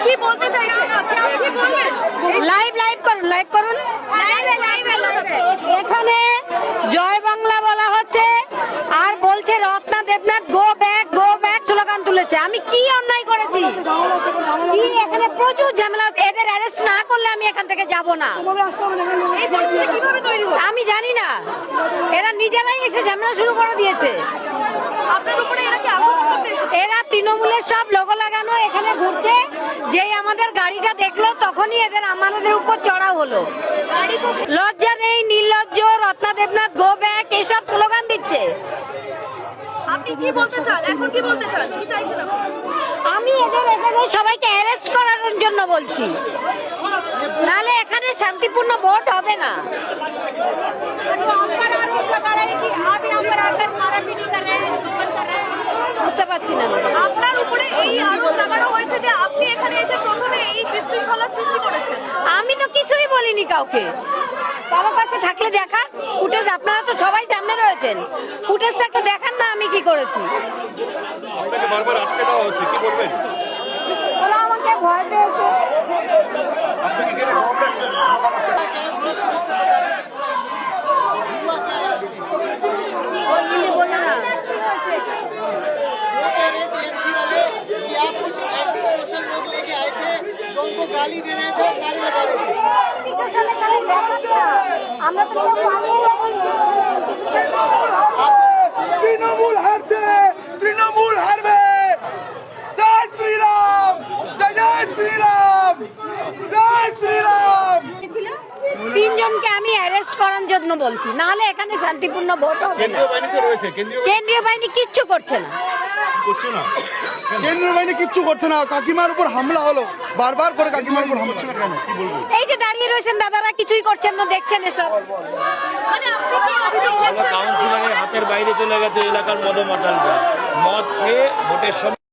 কি বলতে চাইছে? কি বলবেন? লাইভ করুন। এখানে জয় বাংলা বলা হচ্ছে আর বলছে Ratna Debnath go back slogan তুলেছে। আমি কি অন্যায় করেছি? কি এখানে প্রচুর ঝামেলা হচ্ছে। এদের অ্যারেস্ট না করলে আমি এখান থেকে যাব না। এই পরিস্থিতি কিভাবে তৈরি হলো? আমি জানি না, এরা নিজেরাই এসে ঝামেলা শুরু করে দিয়েছে। আপনার উপরে এরা কি আক্রমণ করতে এসেছে? এরা তৃণমূলের সব লোগো লাগানো এখানে ঘুরছে। যেই আমাদের গাড়িটা দেখলো তখনই এদের আমাদের উপর চড়াও হলো। লজ্জা নেই, নির্লজ্জ, রত্না দেবনাথ গো ব্যাক এসব স্লোগান দিচ্ছে। আপনি কি বলতে চান? এখন কি বলতে চান? কি চাইছেন আপনি? আমি এখানে সবাইকে অ্যারেস্ট করার জন্য বলছি, নাহলে এখানে শান্তিপূর্ণ ভোট হবে না। বুঝতে পারছি না আপনার উপরে এই আরোপ লাগানো হয়েছে যে আপনি এখানে এসে প্রথমে এই বিশৃঙ্খলা সৃষ্টি করেছেন। আমি তো কিছুই বলিনি কাউকে। কারো কাছে থাকলে দেখান ফুটেজ, আপনারা তো সবাই সামনে রয়েছেন, ফুটেজ থাকলে দেখান না আমি কি করেছি। আপনাকে বারবার আটকে দেওয়া হচ্ছে, কি বলবেন? ওরা আমাকে ভয় পেয়েছে। আপনি কি গেলে বলে না टीएमसी वाले कि आप कुछ एंटी सोशल लोग लेके आए थे जो उनको गाली दे रहे थे और नारे लगा रहे थे। আমরা তো কেউ পালিয়ে तृणमूल हार से तृणमूल हारবে जय श्री राम जय श्री राम जय श्री राम। তিনজনকে আমি অ্যারেস্ট করার জন্য বলছি, নাহলে এখানে শান্তিপূর্ণ ভোট হবে না। কেন্দ্রীয় বাহিনী তো রয়েছে, কেন্দ্রীয় বাহিনী কিচ্ছু করছে না। করছে না। কেন্দ্রীয় বাহিনী কিচ্ছু করছে না। কাকিমার উপর হামলা হলো, বারবার করে কাকিমার উপর হামলা হচ্ছে কেন? কি বলবো? এই যে দাঁড়িয়ে রয়েছেন দাদারা, কিছুই করছেন না, দেখছেন এসব। মানে আপনি কি অভিযোগ করছেন? কাউন্সিলরের হাতের বাইরে চলে গেছে এলাকার মদমাতালরা, মদ খেয়ে ভোটের সময়